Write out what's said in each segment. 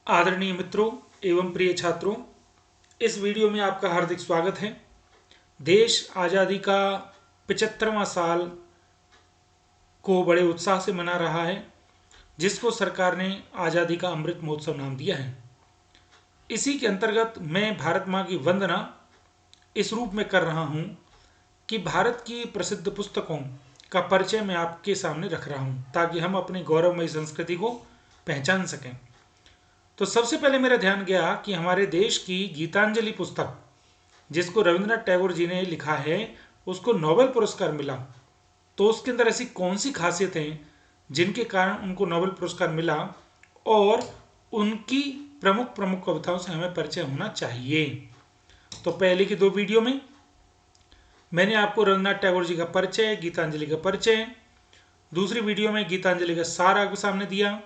आदरणीय मित्रों एवं प्रिय छात्रों, इस वीडियो में आपका हार्दिक स्वागत है। देश आज़ादी का 75वां साल को बड़े उत्साह से मना रहा है, जिसको सरकार ने आज़ादी का अमृत महोत्सव नाम दिया है। इसी के अंतर्गत मैं भारत माँ की वंदना इस रूप में कर रहा हूँ कि भारत की प्रसिद्ध पुस्तकों का परिचय मैं आपके सामने रख रहा हूँ, ताकि हम अपनी गौरवमयी संस्कृति को पहचान सकें। तो सबसे पहले मेरा ध्यान गया कि हमारे देश की गीतांजलि पुस्तक, जिसको रविंद्रनाथ टैगोर जी ने लिखा है, उसको नोबेल पुरस्कार मिला। तो उसके अंदर ऐसी कौन सी खासियतें जिनके कारण उनको नोबेल पुरस्कार मिला, और उनकी प्रमुख प्रमुख कविताओं से हमें परिचय होना चाहिए। तो पहले की दो वीडियो में मैंने आपको रविंद्रनाथ टैगोर जी का परिचय, गीतांजलि का परिचय, दूसरी वीडियो में गीतांजलि का सार आपके सामने दिया।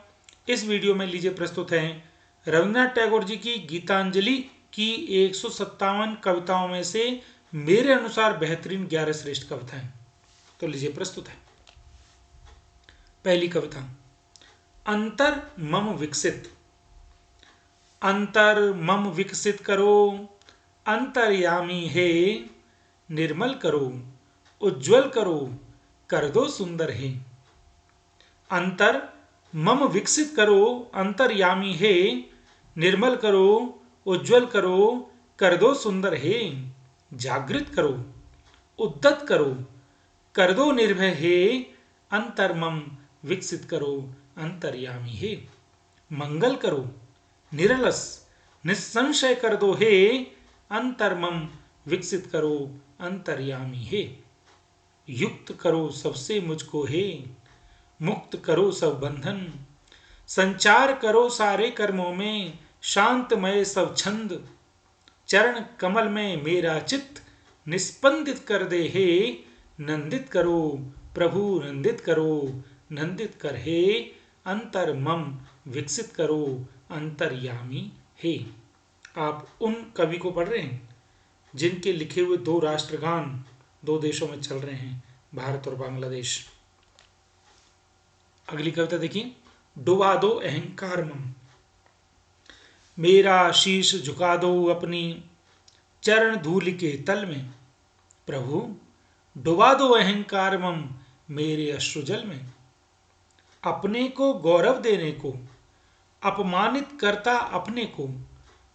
इस वीडियो में लीजिए प्रस्तुत है रविंद्रनाथ टैगोर जी की गीतांजलि की 157 कविताओं में से मेरे अनुसार बेहतरीन 11 श्रेष्ठ कविताएं। तो लीजिए प्रस्तुत है पहली कविता, अंतर मम विकसित। अंतर मम विकसित करो, अंतर्यामी हे निर्मल करो, उज्ज्वल करो, कर दो सुंदर हे। अंतर मम विकसित करो, अंतर्यामी हे निर्मल करो, उज्ज्वल करो, कर दो सुंदर हे। जागृत करो, उद्दत करो, कर दो निर्भय हे। अंतर मम विकसित करो, अंतर्यामी हे। मंगल करो, निरलस निस्संशय कर दो हे। अंतर मम विकसित करो, अंतर्यामी हे। युक्त करो सबसे मुझको हे, मुक्त करो सब बंधन। संचार करो सारे कर्मों में, शांतमय सब छंद। चरण कमल में मेरा चित्त, निस्पंदित कर दे हे। नंदित करो प्रभु, नंदित करो, नंदित कर हे। अंतर मम विकसित करो, अंतर्यामी हे। आप उन कवि को पढ़ रहे हैं जिनके लिखे हुए दो राष्ट्रगान दो देशों में चल रहे हैं, भारत और बांग्लादेश। अगली कविता देखिए, डुबा दो अहंकार मम। मेरा शीश झुका दो अपनी चरण धूलि के तल में। प्रभु डुबा दो अहंकार मम मेरे अश्रुजल में। अपने को गौरव देने को अपमानित करता अपने को,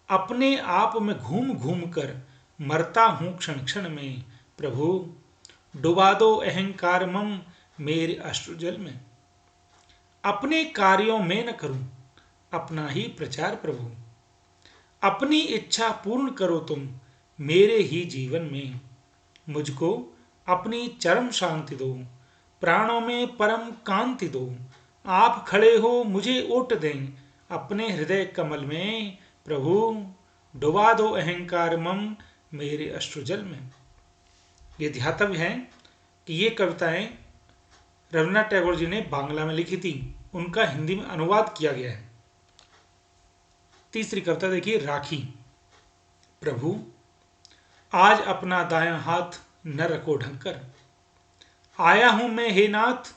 अपने आप में घूम घूम कर मरता हूं क्षण क्षण में। प्रभु डुबा दो अहंकार मम मेरे अश्रुजल में। अपने कार्यों में न करूं अपना ही प्रचार प्रभु, अपनी इच्छा पूर्ण करो तुम मेरे ही जीवन में। मुझको अपनी चरम शांति दो, प्राणों में परम कांति दो। आप खड़े हो मुझे ओट दें अपने हृदय कमल में। प्रभु डुबा दो अहंकार मम मेरे अश्रुजल में। ये ध्यातव्य है कि ये कविताएं रविन्द्रनाथ टैगोर जी ने बांग्ला में लिखी थी, उनका हिंदी में अनुवाद किया गया है। तीसरी कविता देखिए, राखी। प्रभु आज अपना दायां हाथ न रखो ढंग कर। आया हूं मैं हे नाथ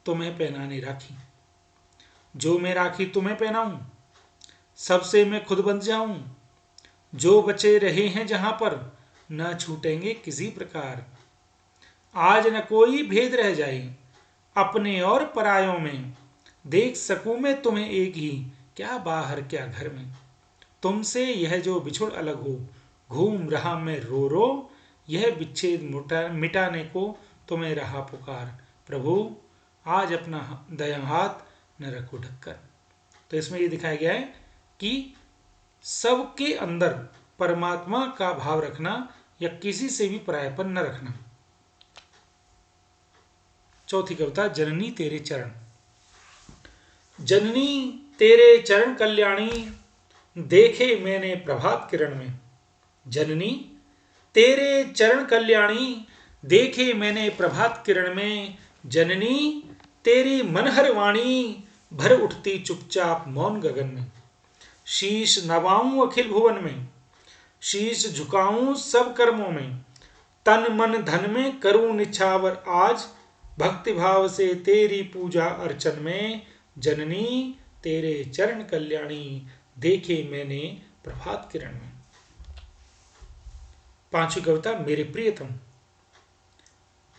तुम्हें पहनाने राखी। जो मैं राखी तुम्हें पहनाऊं, सबसे मैं खुद बंध जाऊं। जो बचे रहे हैं जहां पर न छूटेंगे किसी प्रकार। आज न कोई भेद रह जाए अपने और परायों में। देख सकूं मैं तुम्हें एक ही, क्या बाहर क्या घर में। तुमसे यह जो बिछुड़ अलग हो, घूम रहा मैं रो रो। यह विच्छेद मिटाने को तुम्हें रहा पुकार। प्रभु आज अपना दया हाथ न रखो ढककर। तो इसमें यह दिखाया गया है कि सबके अंदर परमात्मा का भाव रखना या किसी से भी परायापन न रखना। चौथी कविता, जननी तेरे चरण। जननी तेरे चरण कल्याणी, देखे मैंने प्रभात किरण में। जननी तेरे चरण कल्याणी, देखे मैंने प्रभात किरण में। जननी तेरी मनहर वाणी, भर उठती चुपचाप मौन गगन में। शीश नवाऊं अखिल भुवन में, शीश झुकाऊं सब कर्मों में। तन मन धन में करूं निछावर आज, भक्ति भाव से तेरी पूजा अर्चन में। जननी तेरे चरण कल्याणी, देखे मैंने प्रभात किरण में। पांचवी कविता मेरे प्रियतम।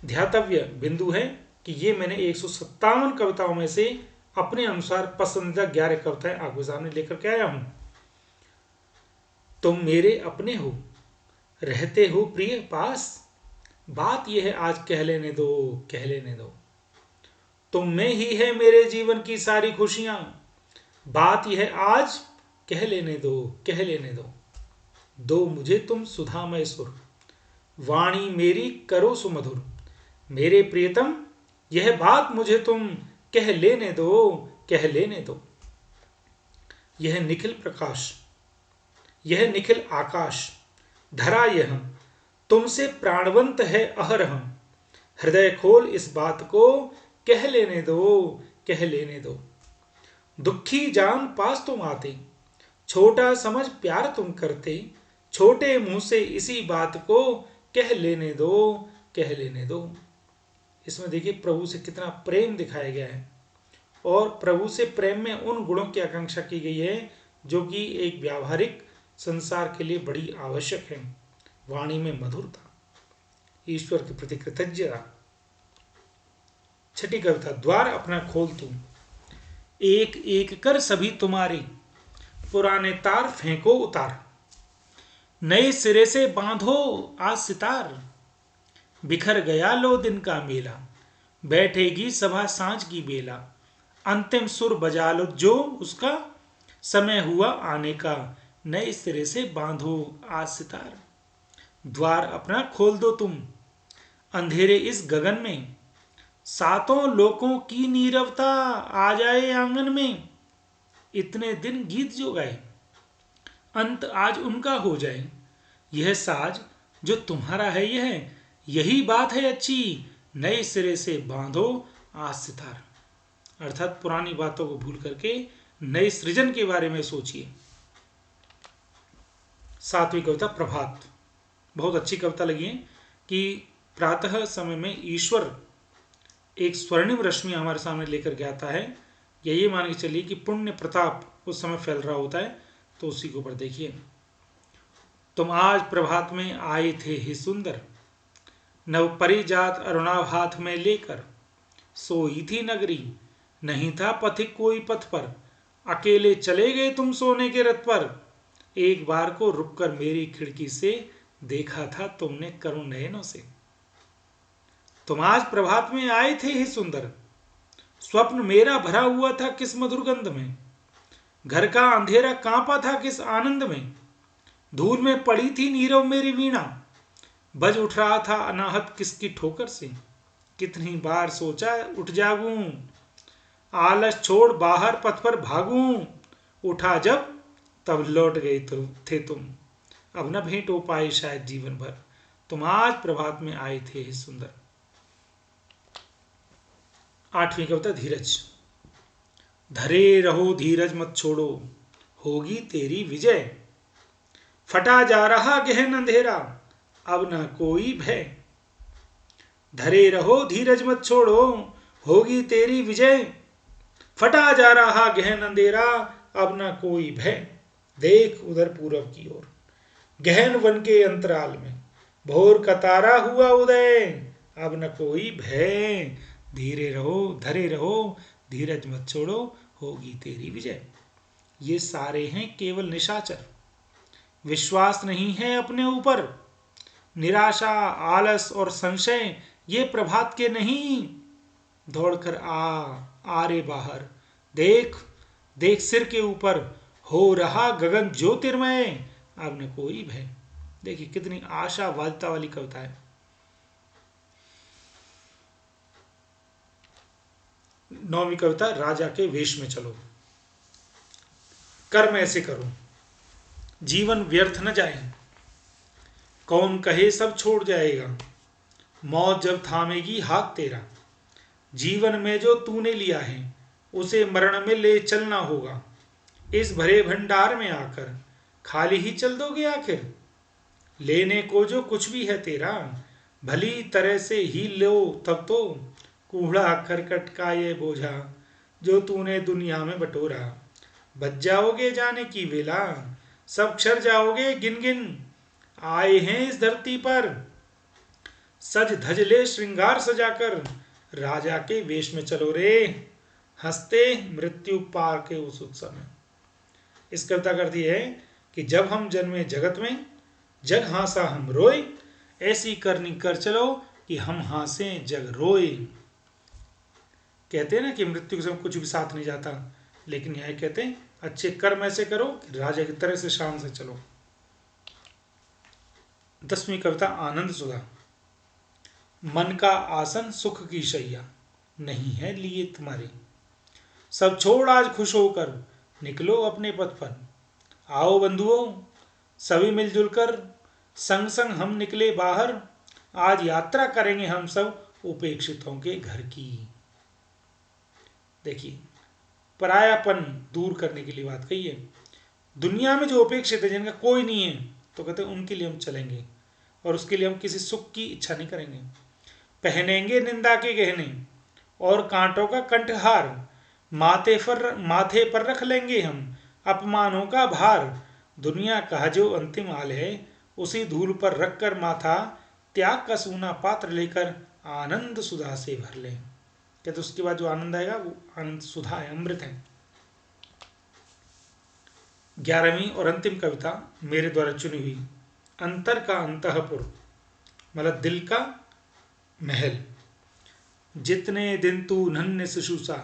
ध्यातव्य बिंदु है कि ये मैंने 157 कविताओं में से अपने अनुसार पसंदीदा 11 कविताएं आपके सामने लेकर के आया हूं। तुम मेरे अपने हो, रहते हो प्रिय पास, बात यह है आज कह लेने दो, कह लेने दो। तुम में ही है मेरे जीवन की सारी खुशियां, बात यह है आज कह लेने दो, कह लेने दो। दो मुझे तुम सुधामय सुर, वाणी मेरी करो सुमधुर। मेरे प्रियतम यह बात मुझे तुम कह लेने दो, कह लेने दो। यह निखिल प्रकाश, यह निखिल आकाश, धरा यह तुमसे प्राणवंत है अहरह। हृदय खोल इस बात को कह लेने दो, कह लेने दो। दुखी जान पास तुम आते, छोटा समझ प्यार तुम करते, छोटे मुंह से इसी बात को कह लेने दो, कह लेने दो। इसमें देखिए प्रभु से कितना प्रेम दिखाया गया है और प्रभु से प्रेम में उन गुणों की आकांक्षा की गई है जो कि एक व्यावहारिक संसार के लिए बड़ी आवश्यक है। वाणी में मधुरता, ईश्वर के प्रति कृतज्ञता। छठी कविता द्वार अपना खोल तू, एक एक कर सभी तुम्हारे, पुराने तार फेंको उतार, नए सिरे से बांधो आज सितार। बिखर गया लो दिन का मेला, बैठेगी सभा सांझ की बेला, अंतिम सुर बजा लो जो उसका, समय हुआ आने का, नए सिरे से बांधो आज सितार। द्वार अपना खोल दो तुम, अंधेरे इस गगन में, सातों लोकों की नीरवता आ जाए आंगन में। इतने दिन गीत जो गाए, अंत आज उनका हो जाए, यह साज जो तुम्हारा है यही बात है अच्छी, नए सिरे से बांधो आज सितार। अर्थात पुरानी बातों को भूल करके नए सृजन के बारे में सोचिए। सातवीं कविता प्रभात। बहुत अच्छी कविता लगी है कि प्रातः समय में ईश्वर एक स्वर्णिम रश्मि हमारे सामने लेकर के आता है। यही मान के चलिए कि पुण्य प्रताप उस समय फैल रहा होता है। तो उसी के ऊपर देखिए, तुम आज प्रभात में आए थे ही सुंदर, नव परिजात अरुणाभ हाथ में लेकर, सोई थी नगरी नहीं था पथिक कोई पथ पर, अकेले चले गए तुम सोने के रथ पर, एक बार को रुककर मेरी खिड़की से देखा था तुमने करुण नयनों से। तुम आज प्रभात में आए थे ही सुंदर, स्वप्न मेरा भरा हुआ था किस मधुर गंध में, घर का अंधेरा कांपा था किस आनंद में, धूल में पड़ी थी नीरव मेरी वीणा, बज उठ रहा था अनाहत किसकी ठोकर से, कितनी बार सोचा उठ जागूं, आलस छोड़ बाहर पथ पर भागूं, उठा जब तब लौट गए थे तुम, अब न भेंट हो पाए शायद जीवन भर, तुम आज प्रभात में आए थे ही सुंदर। आठवीं कविता धीरज। धरे रहो धीरज मत छोड़ो, होगी तेरी विजय, फटा जा रहा गहन अंधेरा, अब न कोई भय। धरे रहो धीरज मत छोड़ो, होगी तेरी विजय, फटा जा रहा गहन अंधेरा, अब न कोई भय। देख उधर पूरब की ओर, गहन वन के अंतराल में, भोर का तारा हुआ उदय, अब न कोई भय। धीरे रहो धरे रहो, धीरज मत छोड़ो, होगी तेरी विजय। ये सारे हैं केवल निशाचर, विश्वास नहीं है अपने ऊपर, निराशा आलस और संशय ये प्रभात के नहीं, दौड़कर आ रे बाहर, देख देख सिर के ऊपर हो रहा गगन ज्योतिर्मय, अब न कोई भय। देखिए कितनी आशावादिता वाली कविता है। नौवीं कविता राजा के वेश में चलो। कर्म ऐसे करो जीवन व्यर्थ न जाए, कौन कहे सब छोड़ जाएगा, मौत जब थामेगी हाथ तेरा, जीवन में जो तूने लिया है उसे मरण में ले चलना होगा, इस भरे भंडार में आकर खाली ही चल दोगे आखिर, लेने को जो कुछ भी है तेरा भली तरह से ही लो तब तो, कूड़ा करकट का ये बोझा जो तूने दुनिया में बटोरा, बच जाओगे जाने की वेला, सब क्षर जाओगे गिन गिन, आए हैं इस धरती पर सज धज ले श्रृंगार सजाकर, राजा के वेश में चलो रे, हंसते मृत्यु पार के उस उत्सव में। इस कविता का अर्थ है कि जब हम जन्मे जगत में, जग हासा हम रोए, ऐसी करनी कर चलो कि हम हासे जग रोए। कहते हैं ना कि मृत्यु के समय कुछ भी साथ नहीं जाता, लेकिन यह कहते हैं अच्छे कर्म ऐसे करो कि राजा की तरह से शान से चलो। 10वीं कविता आनंद सुधा। मन का आसन सुख की शैया, नहीं है लिए तुम्हारे, सब छोड़ आज खुश होकर निकलो अपने पथ पर, आओ बंधुओं सभी मिलजुल कर, संग संग हम निकले बाहर, आज यात्रा करेंगे हम सब उपेक्षितों के घर की। देखिए, परायापन दूर करने के लिए बात कही है। दुनिया में जो उपेक्षित है, जिनका कोई नहीं है, तो कहते हैं उनके लिए हम चलेंगे और उसके लिए हम किसी सुख की इच्छा नहीं करेंगे। पहनेंगे निंदा के गहने और कांटों का कंठहार, माथे पर रख लेंगे हम अपमानों का भार, दुनिया का जो अंतिम हाल है उसी धूल पर रखकर माथा, त्याग का सूना पात्र लेकर आनंद सुधा से भर लें। कहते उसके बाद जो आनंद आएगा वो आनंद सुधा है, अमृत है। 11वीं और अंतिम कविता मेरे द्वारा चुनी हुई, अंतर का अंतःपुर, मतलब दिल का महल। जितने दिन तू नन्हे शिशु सा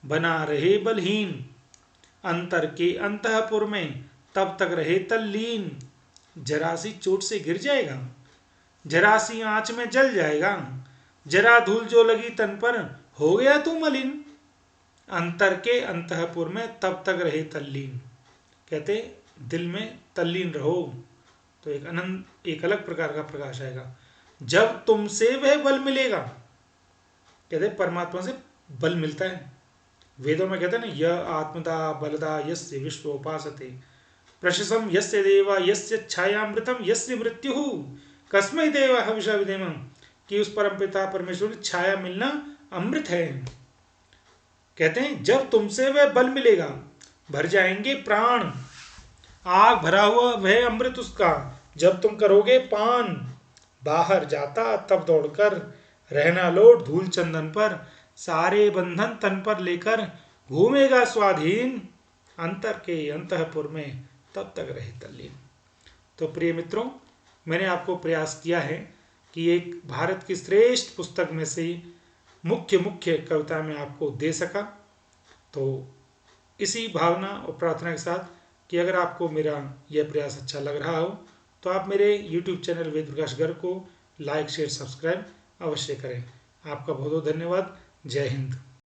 बना रहे बलहीन, अंतर के अंतःपुर में तब तक रहे तल्लीन, जरा सी चोट से गिर जाएगा, जरा सी आंच में जल जाएगा, जरा धूल जो लगी तन पर हो गया तू मलिन, अंतर के अंतःपुर में तब तक रहे तल्लीन। कहते दिल में तल्लीन रहो तो एक आनंद, एक अलग प्रकार का प्रकाश आएगा। जब तुमसे वह बल मिलेगा, कहते परमात्मा से बल मिलता है। वेदों में कहते हैं ना, यह आत्मदा बलदा यस्य विश्वोपासते, प्रशसम यस्य देवा यस्य छायामृतम यस्य मृत्यु, कस्मै देवा हविषा विधेम, कि उस परमपिता परमेश्वर की छाया मिलना अमृत है। कहते हैं जब तुमसे वह बल मिलेगा भर जाएंगे प्राण, आग भरा हुआ वह अमृत उसका जब तुम करोगे पान, बाहर जाता तब दौड़कर रहना लोट धूल चंदन पर, सारे बंधन तन पर लेकर घूमेगा स्वाधीन, अंतर के अंतःपुर में तब तक रहे तल्लीन। तो प्रिय मित्रों, मैंने आपको प्रयास किया है कि एक भारत की श्रेष्ठ पुस्तक में से मुख्य कविता में आपको दे सका। तो इसी भावना और प्रार्थना के साथ कि अगर आपको मेरा यह प्रयास अच्छा लग रहा हो तो आप मेरे YouTube चैनल वेद प्रकाश गर्ग को लाइक शेयर सब्सक्राइब अवश्य करें। आपका बहुत बहुत धन्यवाद। जय हिंद।